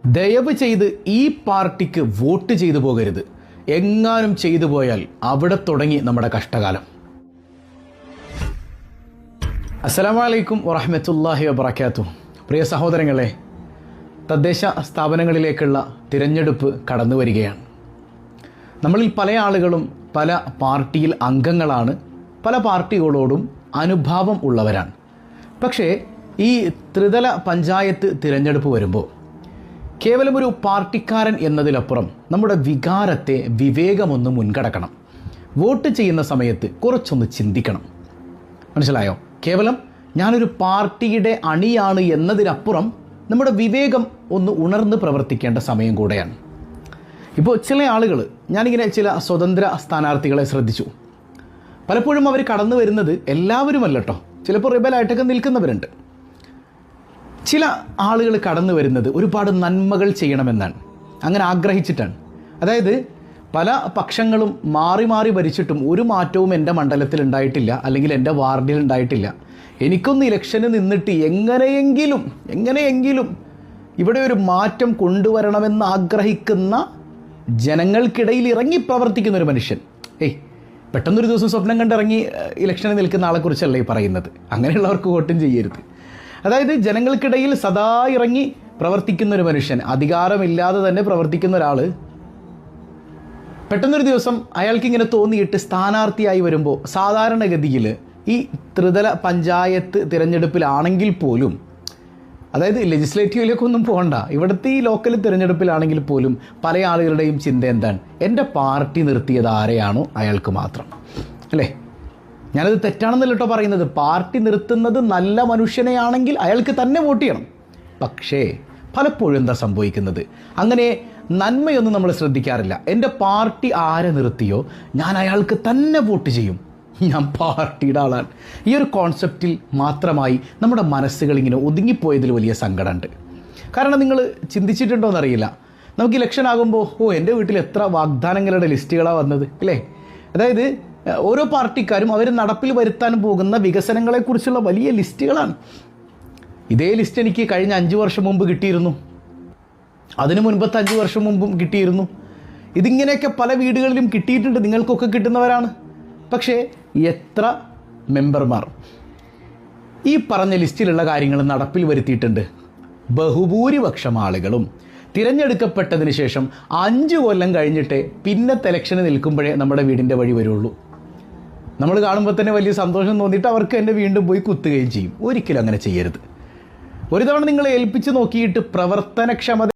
ദയവ് ചെയ്ത് ഈ പാർട്ടിക്ക് വോട്ട് ചെയ്തു പോകരുത്. എങ്ങാനും ചെയ്തു പോയാൽ അവിടെ തുടങ്ങി നമ്മുടെ കഷ്ടകാലം. അസ്സലാമു അലൈക്കും വറഹ്മത്തുള്ളാഹി വബറകാതുഹു. പ്രിയ സഹോദരങ്ങളെ, തദ്ദേശ സ്ഥാപനങ്ങളിലേക്കുള്ള തിരഞ്ഞെടുപ്പ് കടന്നു വരികയാണ്. നമ്മളിൽ പല ആളുകളും പല പാർട്ടിയിൽ അംഗങ്ങളാണ്, പല പാർട്ടികളോടും അനുഭാവം ഉള്ളവരാണ്. പക്ഷേ ഈ ത്രിതല പഞ്ചായത്ത് തിരഞ്ഞെടുപ്പ് വരുമ്പോൾ കേവലം ഒരു പാർട്ടിക്കാരൻ എന്നതിലപ്പുറം നമ്മുടെ വികാരത്തെ വിവേകമൊന്ന് മുൻകടക്കണം. വോട്ട് ചെയ്യുന്ന സമയത്ത് കുറച്ചൊന്ന് ചിന്തിക്കണം. മനസ്സിലായോ? കേവലം ഞാനൊരു പാർട്ടിയുടെ അണിയാണ് എന്നതിനപ്പുറം നമ്മുടെ വിവേകം ഒന്ന് ഉണർന്ന് പ്രവർത്തിക്കേണ്ട സമയം കൂടെയാണ്. ഇപ്പോൾ ചില ആളുകൾ, ഞാനിങ്ങനെ ചില സ്വതന്ത്ര സ്ഥാനാർത്ഥികളെ ശ്രദ്ധിച്ചു. പലപ്പോഴും അവർ കടന്നു വരുന്നത് എല്ലാവരുമല്ല കേട്ടോ, ചിലപ്പോൾ റിബലായിട്ടൊക്കെ നിൽക്കുന്നവരുണ്ട്. ചില ആളുകൾ കടന്നു വരുന്നത് ഒരുപാട് നന്മകൾ ചെയ്യണമെന്നാണ്, അങ്ങനെ ആഗ്രഹിച്ചിട്ടാണ്. അതായത് പല പക്ഷങ്ങളും മാറി മാറി ഭരിച്ചിട്ടും ഒരു മാറ്റവും എൻ്റെ മണ്ഡലത്തിൽ ഉണ്ടായിട്ടില്ല, അല്ലെങ്കിൽ എൻ്റെ വാർഡിൽ ഉണ്ടായിട്ടില്ല. എനിക്കൊന്ന് ഇലക്ഷന് നിന്നിട്ട് എങ്ങനെയെങ്കിലും ഇവിടെ ഒരു മാറ്റം കൊണ്ടുവരണമെന്ന് ആഗ്രഹിക്കുന്ന ജനങ്ങൾക്കിടയിൽ ഇറങ്ങി പ്രവർത്തിക്കുന്ന ഒരു മനുഷ്യൻ. പെട്ടെന്നൊരു ദിവസം സ്വപ്നം കണ്ടിറങ്ങി ഇലക്ഷന് നിൽക്കുന്ന ആളെക്കുറിച്ചല്ല ഈ പറയുന്നത്. അങ്ങനെയുള്ളവർക്ക് വോട്ടും ചെയ്യരുത്. അതായത് ജനങ്ങൾക്കിടയിൽ സദാ ഇറങ്ങി പ്രവർത്തിക്കുന്ന ഒരു മനുഷ്യൻ, അധികാരമില്ലാതെ തന്നെ പ്രവർത്തിക്കുന്ന ഒരാൾ, പെട്ടെന്നൊരു ദിവസം അയാൾക്കിങ്ങനെ തോന്നിയിട്ട് സ്ഥാനാർത്ഥിയായി വരുമ്പോൾ സാധാരണഗതിയിൽ ഈ ത്രിതല പഞ്ചായത്ത് തിരഞ്ഞെടുപ്പിലാണെങ്കിൽ പോലും, അതായത് ലെജിസ്ലേറ്റീവിലേക്കൊന്നും പോകണ്ട, ഇവിടുത്തെ ഈ ലോക്കൽ തിരഞ്ഞെടുപ്പിലാണെങ്കിൽ പോലും പല ആളുകളുടെയും ചിന്ത എന്താണ്? എൻ്റെ പാർട്ടി നിർത്തിയത് ആരെയാണോ അയാൾക്ക് മാത്രം, അല്ലേ? ഞാനത് തെറ്റാണെന്നല്ല കേട്ടോ പറയുന്നത്. പാർട്ടി നിർത്തുന്നത് നല്ല മനുഷ്യനെയാണെങ്കിൽ അയാൾക്ക് തന്നെ വോട്ട് ചെയ്യണം. പക്ഷേ പലപ്പോഴും എന്താ സംഭവിക്കുന്നത്? അങ്ങനെ നന്മയൊന്നും നമ്മൾ ശ്രദ്ധിക്കാറില്ല. എൻ്റെ പാർട്ടി ആരെ നിർത്തിയോ ഞാൻ അയാൾക്ക് തന്നെ വോട്ട് ചെയ്യും, ഞാൻ പാർട്ടിയുടെ ആളാണ്. ഈ ഒരു കോൺസെപ്റ്റിൽ മാത്രമായി നമ്മുടെ മനസ്സുകൾ ഇങ്ങനെ ഒതുങ്ങിപ്പോയതിൽ വലിയ സങ്കടമുണ്ട്. കാരണം നിങ്ങൾ ചിന്തിച്ചിട്ടുണ്ടോയെന്നറിയില്ല, നമുക്ക് ഇലക്ഷൻ ആകുമ്പോൾ എൻ്റെ വീട്ടിൽ എത്ര വാഗ്ദാനങ്ങളുടെ ലിസ്റ്റുകളാണ് വന്നത്, അല്ലേ? അതായത് ഓരോ പാർട്ടിക്കാരും അവർ നടപ്പിൽ വരുത്താൻ പോകുന്ന വികസനങ്ങളെക്കുറിച്ചുള്ള വലിയ ലിസ്റ്റുകളാണ്. ഇതേ ലിസ്റ്റ് എനിക്ക് കഴിഞ്ഞ 5 വർഷം മുമ്പ് കിട്ടിയിരുന്നു, അതിനു മുൻപത്തെ 5 വർഷം മുമ്പും കിട്ടിയിരുന്നു. ഇതിങ്ങനെയൊക്കെ പല വീടുകളിലും കിട്ടിയിട്ടുണ്ട്, നിങ്ങൾക്കൊക്കെ കിട്ടുന്നവരാണ്. പക്ഷേ എത്ര മെമ്പർമാർ ഈ പറഞ്ഞ ലിസ്റ്റിലുള്ള കാര്യങ്ങൾ നടപ്പിൽ വരുത്തിയിട്ടുണ്ട്? ബഹുഭൂരിപക്ഷം ആളുകളും തിരഞ്ഞെടുക്കപ്പെട്ടതിന് ശേഷം 5 കൊല്ലം കഴിഞ്ഞിട്ടേ പിന്നത്തെ ഇലക്ഷന് നിൽക്കുമ്പോഴേ നമ്മുടെ വീടിൻ്റെ വഴി വരുള്ളൂ. നമ്മൾ കാണുമ്പോൾ തന്നെ വലിയ സന്തോഷം തോന്നിയിട്ട് അവർക്ക് എന്നെ വീണ്ടും പോയി കുത്തുകയും ചെയ്യും. ഒരിക്കലും അങ്ങനെ ചെയ്യരുത്. ഒരു തവണ നിങ്ങൾ ഏൽപ്പിച്ച് നോക്കിയിട്ട് പ്രവർത്തനക്ഷമത